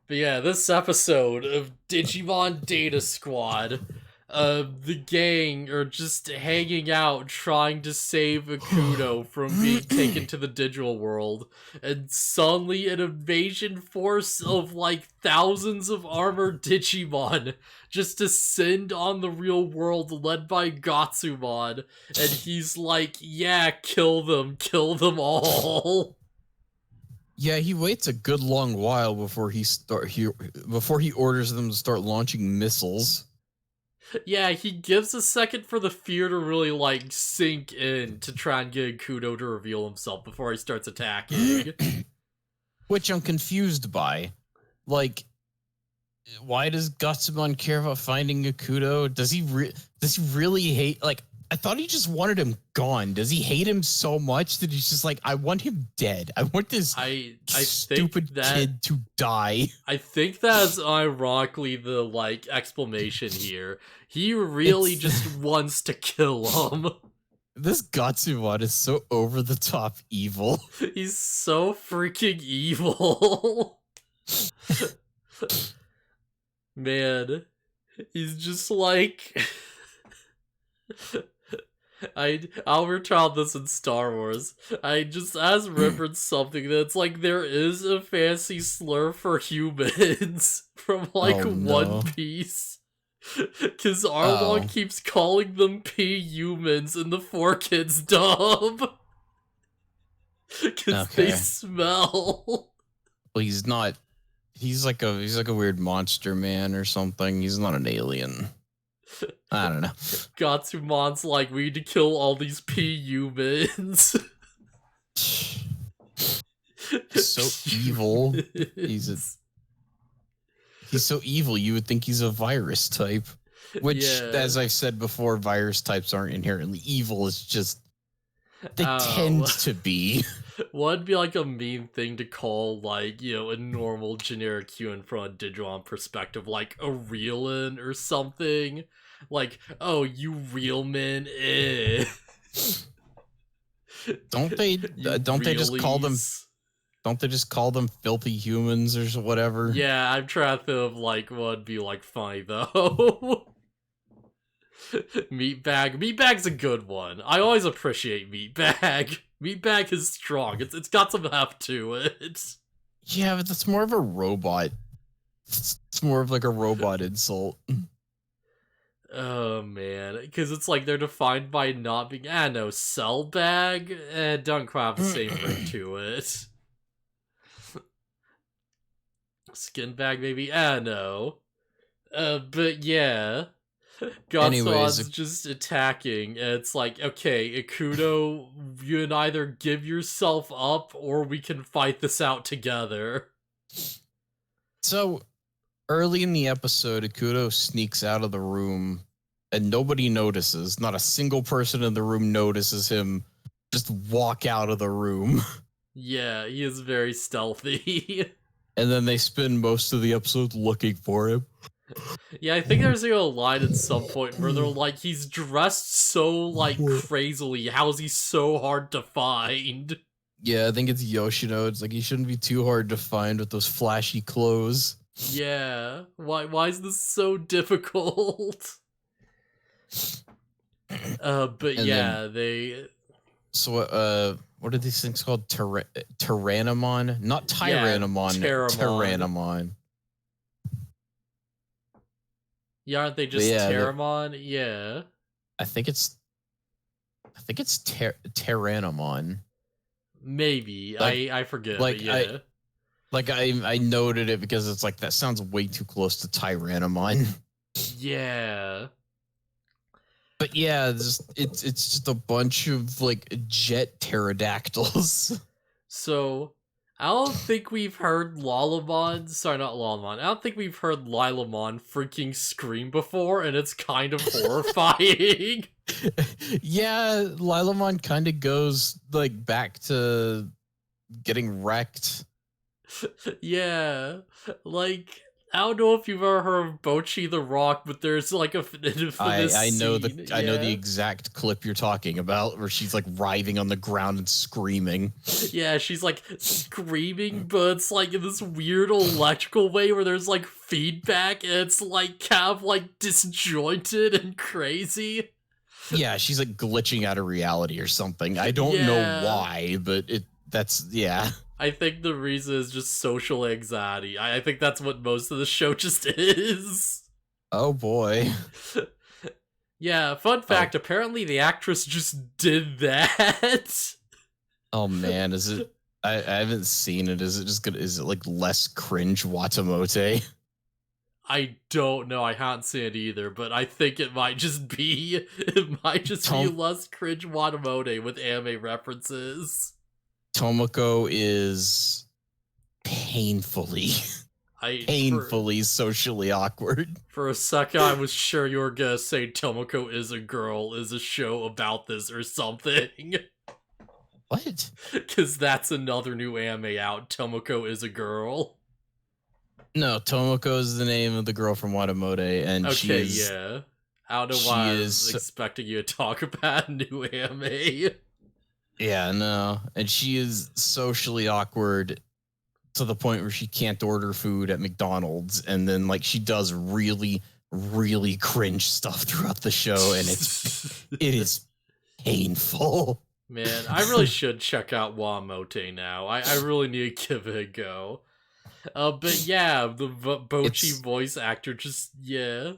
But yeah, this episode of Digimon Data Squad, the gang are just hanging out trying to save Akudo from being taken to the digital world, and suddenly an invasion force of like thousands of armored Digimon just descend on the real world led by Gatsumon, and he's like, yeah, kill them all. Yeah, he waits a good long while before before he orders them to start launching missiles. Yeah, he gives a second for the fear to really like sink in to try and get Kudo to reveal himself before he starts attacking. Which I'm confused by. Like, why does Gutsumon care about finding Akudo? Does he really hate, like, I thought he just wanted him gone. Does he hate him so much that he's just like, I want him dead. I want this stupid kid to die. I think that's ironically the like explanation here. He really just wants to kill him. This Gatsumon is so over the top evil. He's so freaking evil. Man, he's just like I'll retell this in Star Wars. I just as remembered something that's like there is a fancy slur for humans from like One Piece. Cause Arlong keeps calling them P-humans in the 4Kids dub. Cause they smell. Well, he's not. He's like a weird monster man or something. He's not an alien. I don't know. Gatsumon's like, we need to kill all these P-humans. So evil. He's so evil, you would think he's a virus type. Which, as I've said before, virus types aren't inherently evil. It's just they tend to be. What'd be like a mean thing to call, like, you know, a normal generic human from a Digimon perspective, like a realin or something? Like, oh, you real men, eh. Don't they just call them? Don't they just call them filthy humans or whatever? Yeah, I'm trying to think of like what would be like funny though. Meatbag. Meatbag's a good one. I always appreciate Meatbag. Meatbag is strong. It's got some heft to it. Yeah, but that's more of a robot. It's more of like a robot insult. Oh man, because it's like they're defined by not being, no, cell bag. Don't quite have the same ring to it. Skin bag, maybe. No. But yeah. Godsal's just attacking, and it's like, okay, Akudo, you can either give yourself up, or we can fight this out together. So, early in the episode, Akudo sneaks out of the room, and nobody notices. Not a single person in the room notices him just walk out of the room. Yeah, he is very stealthy. And then they spend most of the episode looking for him. Yeah, I think there's like a line at some point where they're like, he's dressed so like crazily. How is he so hard to find? Yeah, I think it's Yoshino. It's like he shouldn't be too hard to find with those flashy clothes. Yeah, why is this so difficult? But and yeah, then, they. So what are these things called? Pteranomon, not Tyrannomon. Yeah, Pteranomon. Yeah, aren't they just Pteramon? Yeah. I think it's Pteranomon. Maybe. I forget. Like, yeah. I noted it because it's like that sounds way too close to Tyrannomon. Yeah. But yeah, it's just a bunch of like jet pterodactyls. So I don't think we've heard Lalamon. Sorry, not Lalamon. I don't think we've heard Lilamon freaking scream before, and it's kind of horrifying. Yeah, Lilamon kind of goes like back to getting wrecked. Yeah, like I don't know if you've ever heard of Bocchi the Rock, but there's like an infamous I know scene. I know the exact clip you're talking about, where she's like writhing on the ground and screaming. Yeah, she's like screaming, but it's like in this weird electrical way where there's like feedback and it's like kind of like disjointed and crazy. Yeah, she's like glitching out of reality or something. I don't know why, but that's yeah. I think the reason is just social anxiety. I think that's what most of the show just is. Oh boy. Yeah, fun fact, apparently the actress just did that. Oh man, is it I haven't seen it. Is it just good? Is it like less cringe Watamote? I don't know, I haven't seen it either, but I think it might just be less cringe Watamote with anime references. Tomoko is painfully socially awkward. For a second, I was sure you were gonna say Tomoko is a Girl is a show about this or something. What? Because that's another new anime out. Tomoko is a Girl. No, Tomoko is the name of the girl from Watamote, and okay, she is. Yeah. I don't know why I was expecting you to talk about a new anime. Yeah, no. And she is socially awkward to the point where she can't order food at McDonald's. And then, like, she does really, really cringe stuff throughout the show. And it is painful. Man, I really should check out Watamote now. I really need to give it a go. But yeah, the Bocchi voice actor just, yeah.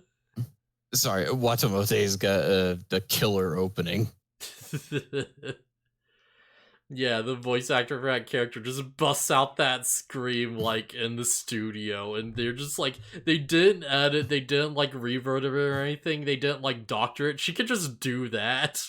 Sorry, Watamote's got the killer opening. Yeah, the voice actor for that character just busts out that scream, like, in the studio, and they're just, like, they didn't edit, they didn't, like, revert it or anything, they didn't, like, doctor it, she could just do that.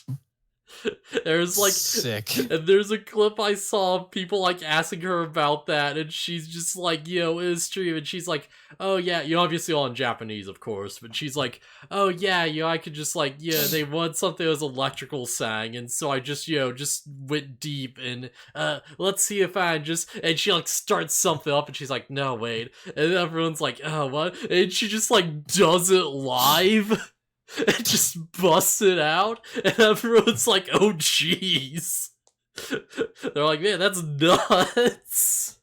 There's like sick. And there's a clip I saw of people like asking her about that, and she's just like, in a stream, and she's like, oh yeah, obviously all in Japanese, of course, but she's like, oh yeah, I could just like, they want something that was electrical sang, and so I just, just went deep, and let's see if I and she like starts something up, and she's like, no, wait, and everyone's like, oh, what? And she just like does it live. And just busts it out, and everyone's like, oh jeez. They're like, man, that's nuts.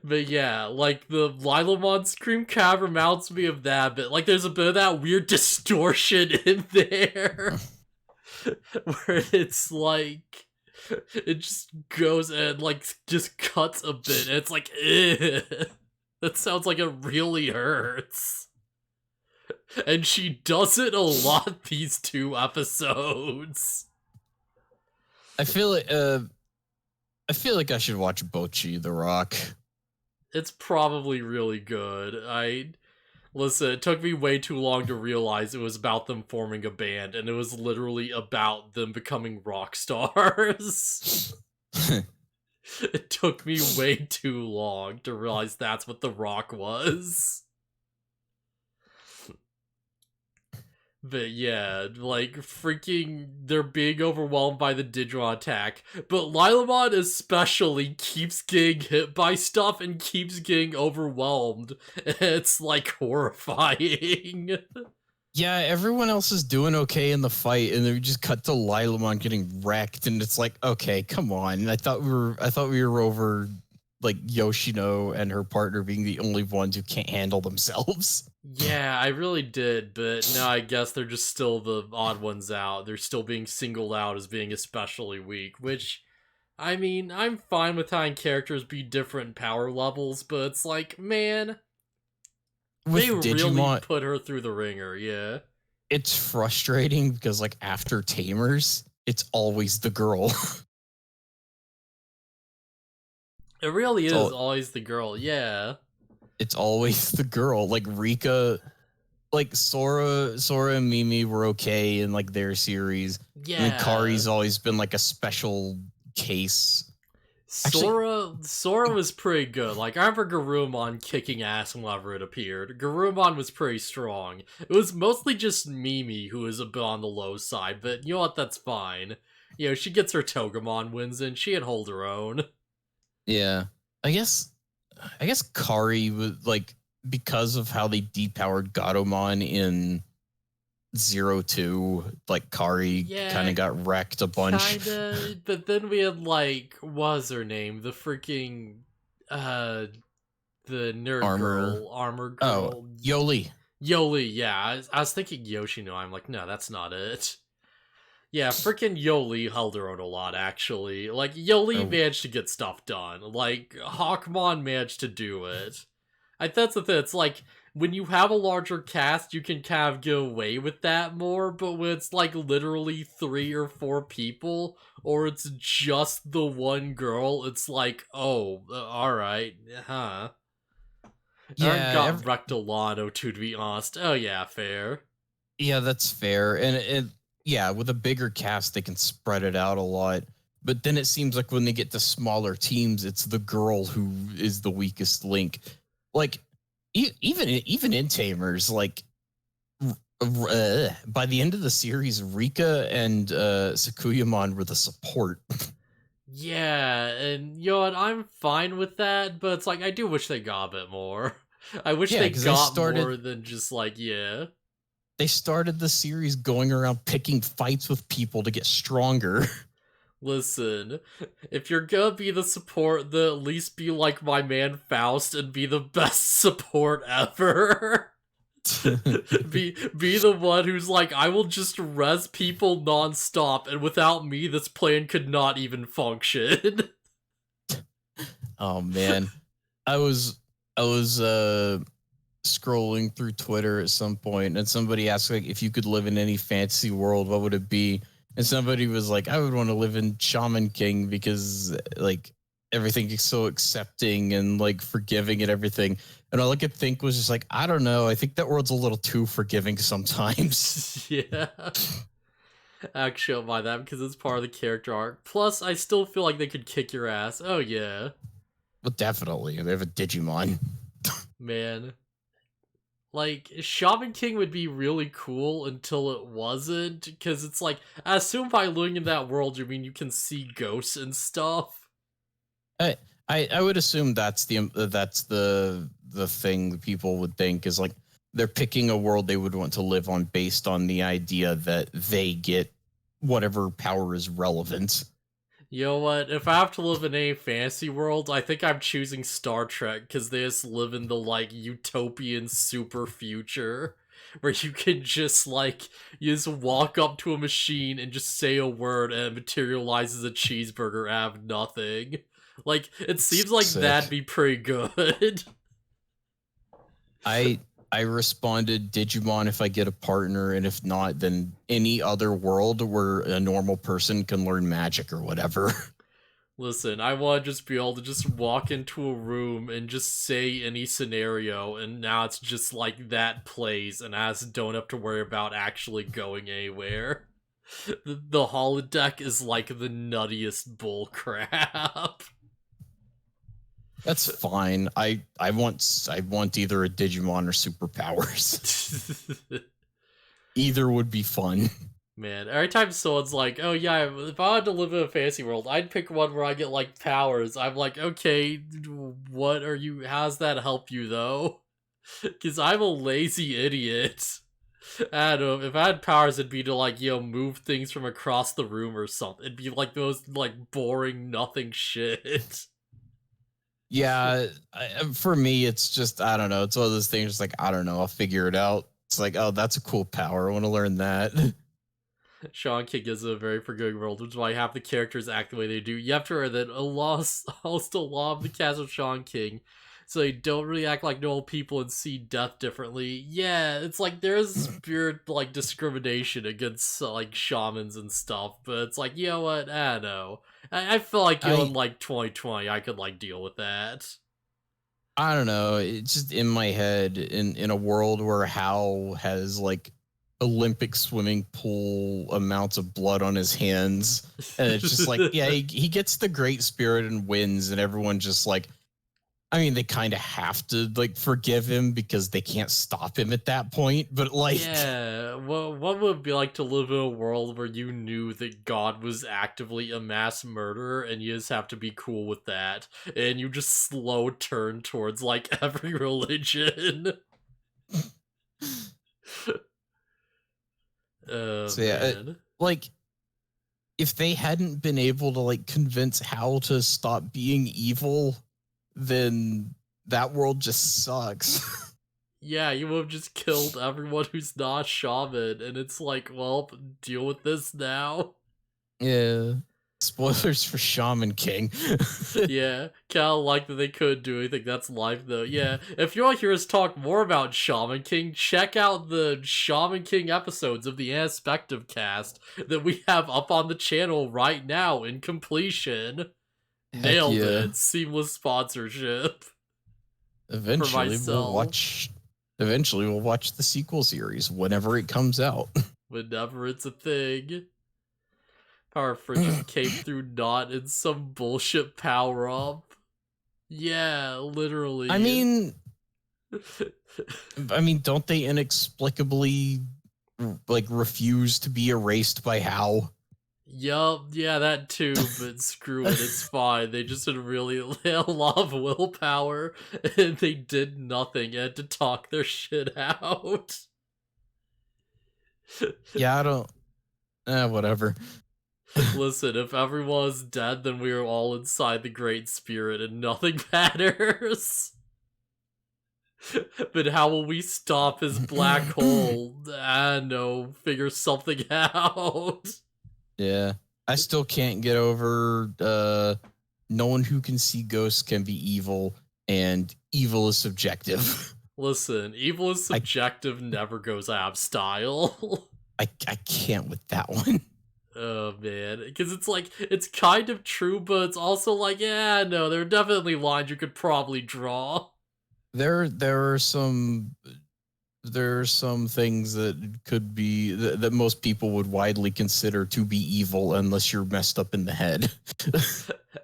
But yeah, like the Lilamon scream kind of reminds me of that, but like there's a bit of that weird distortion in there. Where it's like, it just goes and like just cuts a bit, and it's like, that sounds like it really hurts. And she does it a lot these 2 episodes. I feel like I should watch Bocchi the Rock. It's probably really good. Listen, it took me way too long to realize it was about them forming a band, and it was literally about them becoming rock stars. It took me way too long to realize that's what The Rock was. But yeah, like, freaking, they're being overwhelmed by the Digimon attack, but Lilamon especially keeps getting hit by stuff and keeps getting overwhelmed. It's, like, horrifying. Yeah, everyone else is doing okay in the fight, and then we just cut to Lilamon getting wrecked, and it's like, okay, come on. I thought we were over, like, Yoshino and her partner being the only ones who can't handle themselves. Yeah, I really did, but no, I guess they're just still the odd ones out. They're still being singled out as being especially weak, which, I mean, I'm fine with having characters be different power levels, but it's like, man, with they Digimon, really put her through the ringer, yeah. It's frustrating because, like, after Tamers, it's always the girl. It really is always the girl, yeah. It's always the girl. Like Rika, like Sora and Mimi were okay in like their series. Yeah. And Kari's always been like a special case. Sora was pretty good. Like, I remember Garurumon kicking ass whenever it appeared. Garurumon was pretty strong. It was mostly just Mimi who was a bit on the low side, but you know what, that's fine. She gets her Togemon wins and she can hold her own. Yeah. I guess I guess Kari was like, because of how they depowered Gatomon in 02, like Kari kind Yeah, of got wrecked a bunch. kinda. But then we had like, what was her name? The freaking, uh, the nerd Armor. girl, armor Oh, girl, Yoli. Yoli. Yeah, I was thinking Yoshino. I'm like, no, that's not it. Yeah, freaking Yoli held her own a lot, actually. Like, Yoli Oh, managed to get stuff done. Like, Hawkmon managed to do it. That's the thing, it's like, when you have a larger cast, you can kind of get away with that more, but when it's like literally 3 or 4 people, or it's just the one girl, it's like, oh, alright, huh. Aaron yeah, got wrecked a lot, to be honest. Oh yeah, fair. yeah, that's fair. And yeah, with a bigger cast, they can spread it out a lot. But then it seems like when they get to smaller teams, it's the girl who is the weakest link. Like, even in Tamers, like by the end of the series, Rika and Sakuyamon were the support. Yeah, and you know what, I'm fine with that, but it's like, I do wish they got a bit more. I wish Yeah, they because got more than just like, yeah. they started the series going around picking fights with people to get stronger. Listen, if you're gonna be the support, then at least be like my man Faust and be the best support ever. be the one who's like, I will just res people nonstop, and without me, this plan could not even function. Oh man, I was scrolling through Twitter at some point, and somebody asked like, if you could live in any fantasy world, what would it be? And somebody was like, I would want to live in Shaman King because like everything is so accepting and like forgiving and everything. And all I could think was just like, I don't know. I think that world's a little too forgiving sometimes. Yeah. Actually, I don't mind that because it's part of the character arc. Plus, I still feel like they could kick your ass. Oh, yeah. But definitely, they have a Digimon. Man. Like, Shaman King would be really cool until it wasn't, because it's like, I assume by living in that world, you mean you can see ghosts and stuff. I, I would assume that's the thing that people would think is like they're picking a world they would want to live on based on the idea that they get whatever power is relevant. You know what? If I have to live in a fantasy world, I think I'm choosing Star Trek, because they just live in the, like, utopian super future. Where you can just, like, you just walk up to a machine and just say a word and it materializes a cheeseburger out of nothing. Like, it seems like Sick. that'd be pretty good. I I responded Digimon if I get a partner, and if not, then any other world where a normal person can learn magic or whatever. Listen, I want to just be able to just walk into a room and just say any scenario, and now it's just like that plays, and I just don't have to worry about actually going anywhere. The holodeck is like the nuttiest bullcrap. That's fine. I want either a Digimon or superpowers. Either would be fun. Man, every time someone's like, oh yeah, if I had to live in a fantasy world, I'd pick one where I get, like, powers. I'm like, okay, what are you, how's that help you, though? Because I'm a lazy idiot. I don't know, if I had powers, it'd be to, like, you know, move things from across the room or something. It'd be, like, those, like, boring nothing shit. Yeah, for me, it's just, I don't know. It's one of those things, just like, I don't know. I'll figure it out. It's like, oh, that's a cool power. I want to learn that. Sean King is a very forgiving world, which is why half the characters act the way they do. You have to remember that almost a lot of the cast of Sean King, so they don't really act like normal people and see death differently. Yeah, it's like there's spirit, like, discrimination against, like, shamans and stuff, but it's like, you know what? I don't know. I feel like, you know, in, like, 2020, I could, like, deal with that. I don't know. It's just in my head in a world where Hal has like Olympic swimming pool amounts of blood on his hands. And it's just like, yeah, he gets the great spirit and wins, and everyone just like I mean, they kind of have to like forgive him because they can't stop him at that point. But like, yeah, well, what would it be like to live in a world where you knew that God was actively a mass murderer and you just have to be cool with that, and you just slow turn towards like every religion? Oh so yeah, man. like if they hadn't been able to like convince Hal to stop being evil, then that world just sucks. Yeah, you would have just killed everyone who's not shaman, and it's like, well, deal with this now. Yeah. Spoilers for Shaman King. Yeah, kinda like that they could do anything. That's life, though. Yeah, if you want to hear us talk more about Shaman King, check out the Shaman King episodes of the Anispective cast that we have up on the channel right now in completion. Heck Nailed yeah. it. Seamless sponsorship. Eventually myself. we'll watch the sequel series whenever it comes out. Whenever it's a thing. Power Frigid came through not in some bullshit power up. Yeah, literally. I mean, don't they inexplicably like refuse to be erased by Hal? Yup, yeah, that too, but screw it, it's fine. They just had really a lot of willpower, and they did nothing and had to talk their shit out. Yeah, I don't. Whatever. Listen, if everyone's dead, then we are all inside the Great Spirit, and nothing matters. But how will we stop his black hole? I know, figure something out. Yeah, I still can't get over no one who can see ghosts can be evil, and evil is subjective. Listen, evil is subjective, never goes ab style. I can't with that one. Oh man, because it's like, it's kind of true, but it's also like, yeah, no, there are definitely lines you could probably draw. There are some things that could be that most people would widely consider to be evil unless you're messed up in the head.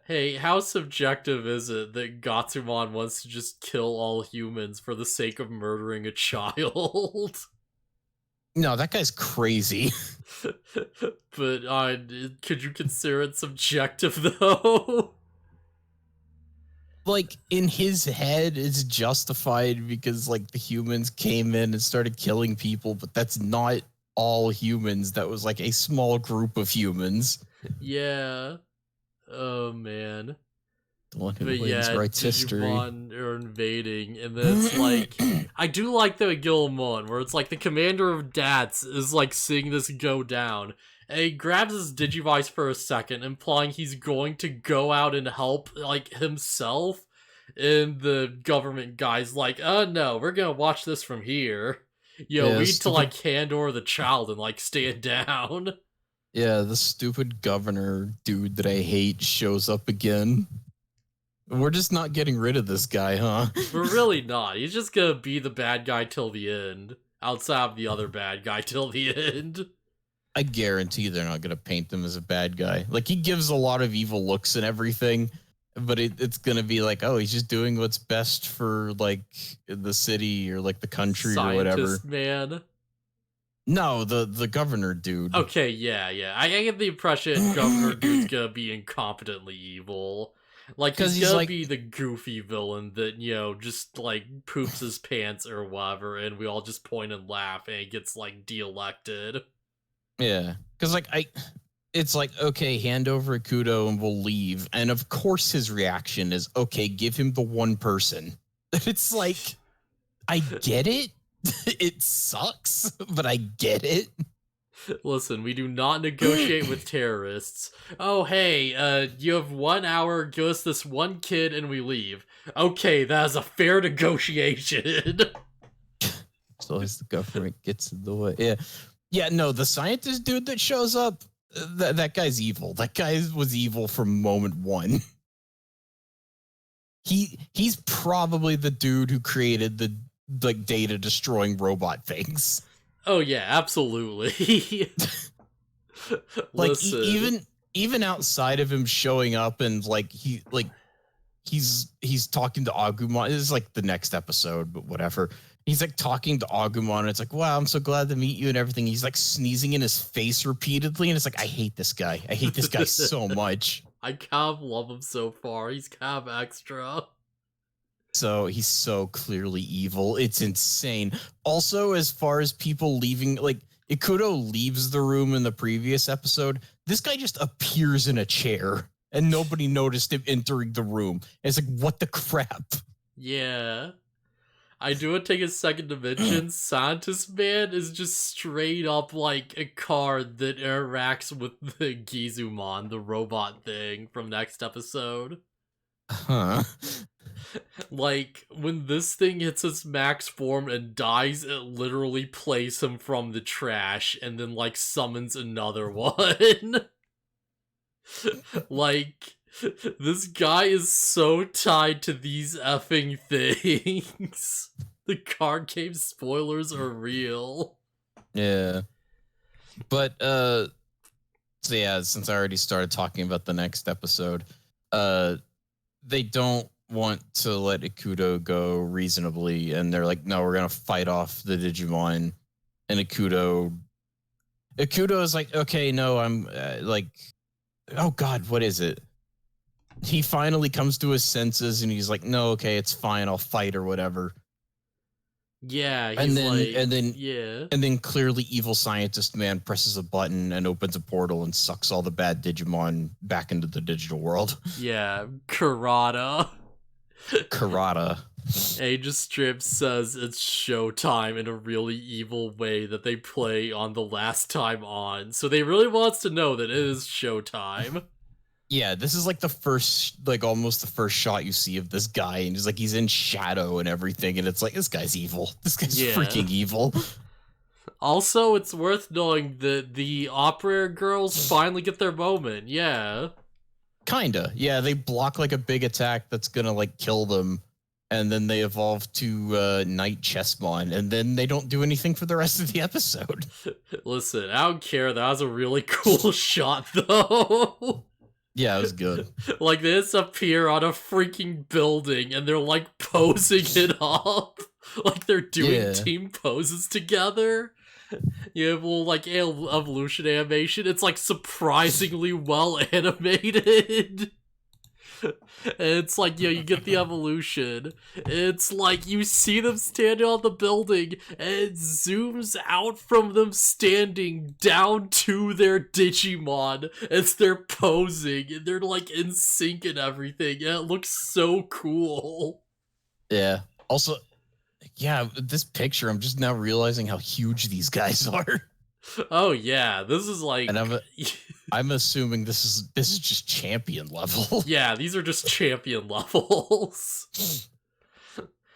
Hey, how subjective is it that Gatsumon wants to just kill all humans for the sake of murdering a child? No, that guy's crazy. But could you consider it subjective though? Like in his head, it's justified because like the humans came in and started killing people, but that's not all humans. That was like a small group of humans. Yeah. Oh man. The one who But wins yeah, writes history. Digimon are invading, and then it's like, I do like the Gilmon, where it's like the commander of DATS is like seeing this go down, and he grabs his Digivice for a second, implying he's going to go out and help, like, himself, and the government guy's like, oh no, we're gonna watch this from here. Yo, Yeah, we need to, like, hand over the child and, like, stand down. Yeah, the stupid governor dude that I hate shows up again. We're just not getting rid of this guy, huh? We're really not. He's just gonna be the bad guy till the end. Outside of the other bad guy till the end. I guarantee they're not going to paint them as a bad guy. Like, he gives a lot of evil looks and everything, but it's going to be like, oh, he's just doing what's best for, like, the city or, like, the country or whatever. Scientist man. No, the governor dude. Okay, yeah. I get the impression Governor Dude's gonna be incompetently evil. Like, he's gonna like, be the goofy villain that, you know, just, like, poops his pants or whatever, and we all just point and laugh, and he gets, like, de-elected. Yeah, because, like, it's like, okay, hand over Akudo and we'll leave. And, of course, his reaction is, okay, give him the one person. It's like, I get it. It sucks, but I get it. Listen, we do not negotiate with terrorists. Oh, hey, you have 1 hour, give us this one kid, and we leave. Okay, that is a fair negotiation. So as the government gets in the way. Yeah. Yeah, no, the scientist dude that shows up, that guy's evil. That guy was evil from moment one. He's probably the dude who created the like data destroying robot things. Oh yeah, absolutely. Like Listen. even outside of him showing up and like he's talking to Agumon. This is like the next episode, but whatever. He's like talking to Agumon, and it's like, wow, I'm so glad to meet you and everything. He's like sneezing in his face repeatedly, and it's like, I hate this guy. I hate this guy so much. I kind of love him so far. He's kind of extra. So he's so clearly evil. It's insane. Also, as far as people leaving, like Ikuto leaves the room in the previous episode, this guy just appears in a chair and nobody noticed him entering the room. And it's like, what the crap? Yeah. I do want to take a second to mention, Scientist Man is just straight up like a card that interacts with the Gizumon, the robot thing from next episode. Huh. Like, when this thing hits its max form and dies, it literally plays him from the trash and then, like, summons another one. Like, this guy is so tied to these effing things. The card game spoilers are real. Yeah. But, so yeah, since I already started talking about the next episode, they don't want to let Ikuto go reasonably, and they're like, no, we're gonna fight off the Digimon. And Ikuto is like, okay, no, I'm like, oh god, what is it? He finally comes to his senses, and he's like, no, okay, it's fine, I'll fight or whatever. Yeah, he's and then clearly evil scientist man presses a button and opens a portal and sucks all the bad Digimon back into the digital world. Yeah, Karada. He just strip says it's showtime in a really evil way that they play on the last time on. So they really wants to know that it is showtime. Yeah, this is like the first, like almost the first shot you see of this guy, and he's like, he's in shadow and everything, and it's like, this guy's evil. This guy's freaking evil. Also, it's worth knowing that the operator girls finally get their moment. Yeah. Kinda. Yeah, they block like a big attack that's gonna like kill them, and then they evolve to Knight Chessmon, and then they don't do anything for the rest of the episode. Listen, I don't care. That was a really cool shot, though. Yeah, it was good. Like, they just appear on a freaking building, and they're, like, posing it up. Like, they're doing team poses together. You have a little, like, evolution animation. It's, like, surprisingly well animated. And it's like, you get the evolution. It's like, you see them standing on the building, and it zooms out from them standing down to their Digimon as they're posing, and they're like in sync and everything, and it looks so cool. Yeah. Also, yeah, this picture, I'm just now realizing how huge these guys are. Oh yeah, this is like, and I'm assuming this is just champion level. Yeah, these are just champion levels.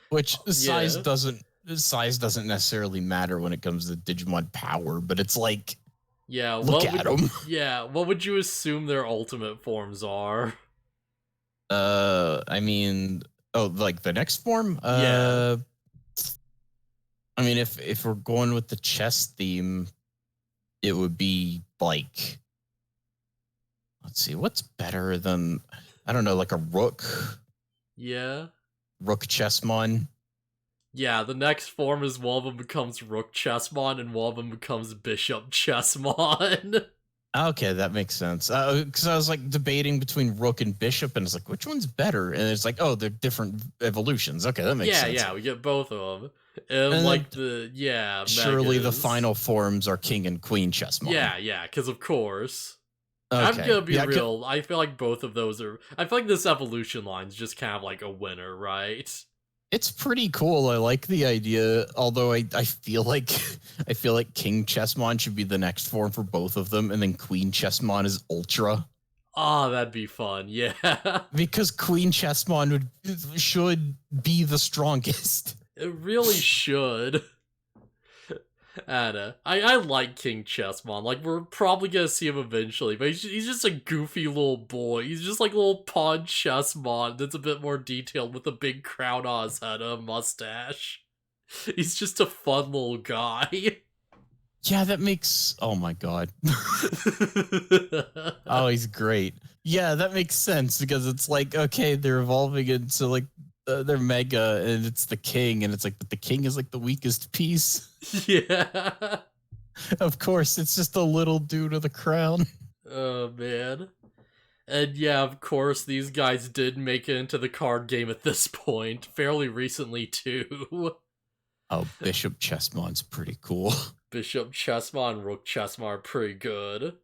Which size doesn't necessarily matter when it comes to Digimon power, but it's like, yeah, look at them. Yeah, what would you assume their ultimate forms are? I mean, like the next form? Yeah. I mean, if we're going with the chess theme, it would be like, let's see, what's better than, I don't know, like a rook? Yeah. Rook Chessmon? Yeah, the next form is one of them becomes Rook Chessmon and one of them becomes Bishop Chessmon. Okay, that makes sense. Because I was like debating between Rook and Bishop, and it's like, which one's better? And it's like, oh, they're different evolutions. Okay, that makes sense. Yeah, we get both of them. And like surely the final forms are King and Queen Chessmon. Yeah, because of course. Okay. I'm gonna be real. I feel like both of those are. I feel like this evolution line's just kind of like a winner, right? It's pretty cool. I like the idea. Although I feel like King Chessmon should be the next form for both of them, and then Queen Chessmon is Ultra. Oh, that'd be fun. Yeah. Because Queen Chessmon should be the strongest. It really should. I like King Chessmon. Like, we're probably gonna see him eventually, but he's just a goofy little boy. He's just like a little pawn Chessmon that's a bit more detailed with a big crown on his head and a mustache. He's just a fun little guy. Yeah, that makes... Oh my god. Oh, he's great. Yeah, that makes sense because it's like, okay, they're evolving into like they're mega and it's the king and it's like, but the king is like the weakest piece. Yeah. Of course, it's just a little dude with a crown. Oh, man. And yeah, of course, these guys did make it into the card game at this point, fairly recently too. Oh, Bishop Chessmon's pretty cool. Bishop Chessma and Rook Chessma are pretty good.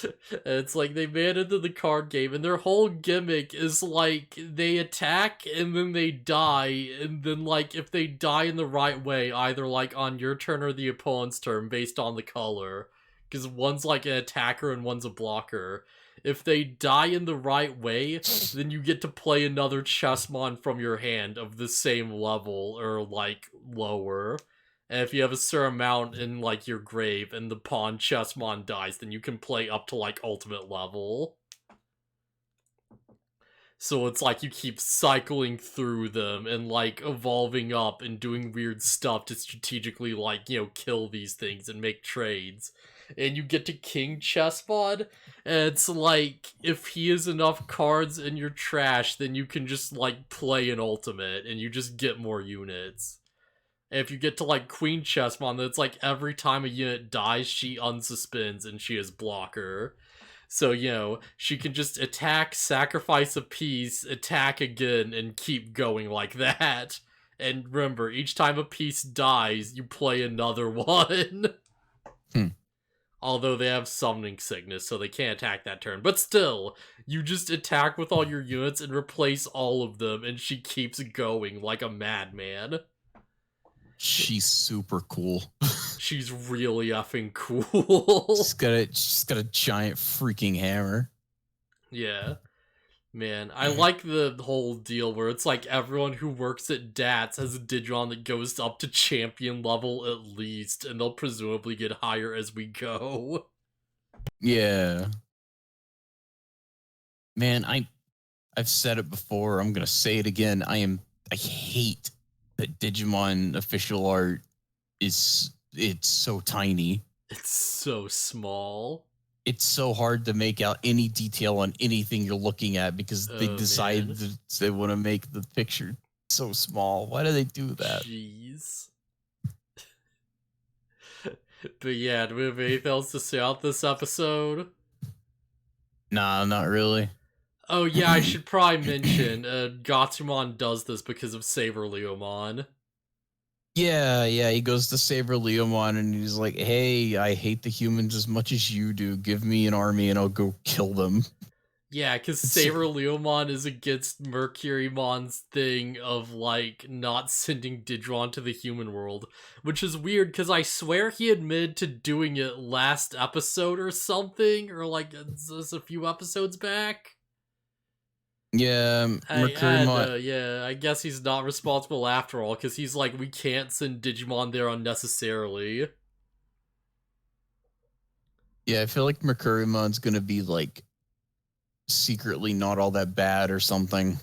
And it's like they made it into the card game, and their whole gimmick is like they attack and then they die, and then like if they die in the right way, either like on your turn or the opponent's turn based on the color, because one's like an attacker and one's a blocker. If they die in the right way, then you get to play another Chessmon from your hand of the same level or like lower. And if you have a certain amount in like your grave and the pawn Chessmon dies, then you can play up to like ultimate level. So it's like you keep cycling through them and like evolving up and doing weird stuff to strategically like, you know, kill these things and make trades. And you get to King Chessmon, and it's like if he has enough cards in your trash, then you can just like play an ultimate and you just get more units. And if you get to like Queen Chessmon, then it's like every time a unit dies, she unsuspends and she is blocker. So, you know, she can just attack, sacrifice a piece, attack again, and keep going like that. And remember, each time a piece dies, you play another one. Although they have summoning sickness, so they can't attack that turn. But still, you just attack with all your units and replace all of them, and she keeps going like a madman. She's super cool. She's really effing cool. she's got a giant freaking hammer. Yeah. Man, I like the whole deal where it's like everyone who works at DATS has a Digimon that goes up to champion level at least, and they'll presumably get higher as we go. Yeah. Man, I've said it before, I'm gonna say it again. I hate that Digimon official art it's so tiny. It's so small. It's so hard to make out any detail on anything you're looking at because they decide that they want to make the picture so small. Why do they do that? Jeez. But yeah, do we have anything else to say out this episode? Nah, not really. Oh yeah, I should probably mention, Gatsumon does this because of Saber Leomon. Yeah, he goes to Saber Leomon and he's like, hey, I hate the humans as much as you do. Give me an army and I'll go kill them. Yeah, because Saber Leomon is against Mercurymon's thing of, like, not sending Digimon to the human world. Which is weird, because I swear he admitted to doing it last episode or something, or, like, just a few episodes back. Yeah, Mercurymon. Yeah, I guess he's not responsible after all, because he's like, we can't send Digimon there unnecessarily. Yeah, I feel like Mercurymon's gonna be, like, secretly not all that bad or something.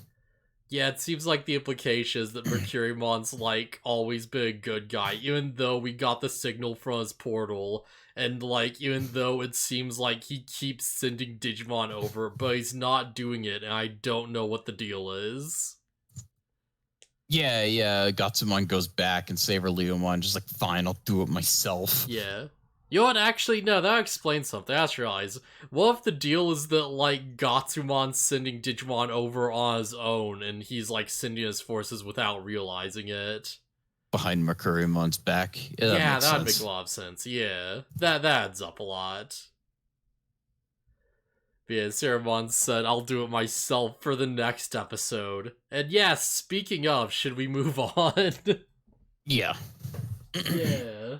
Yeah, it seems like the implication is that Mercurymon's, like, always been a good guy, even though we got the signal from his portal, and, like, even though it seems like he keeps sending Digimon over, but he's not doing it, and I don't know what the deal is. Yeah, Gatsumon goes back and Saber Leomon just like, fine, I'll do it myself. Yeah. You know what, actually, no, that explains something. I just realized. What if the deal is that, like, Gatsumon's sending Digimon over on his own, and he's, like, sending his forces without realizing it? Behind Mercurymon's back. Yeah, that'd make a lot of sense. Yeah, that adds up a lot. But yeah, Ceramon said, I'll do it myself for the next episode. And yes, speaking of, should we move on? Yeah. Yeah.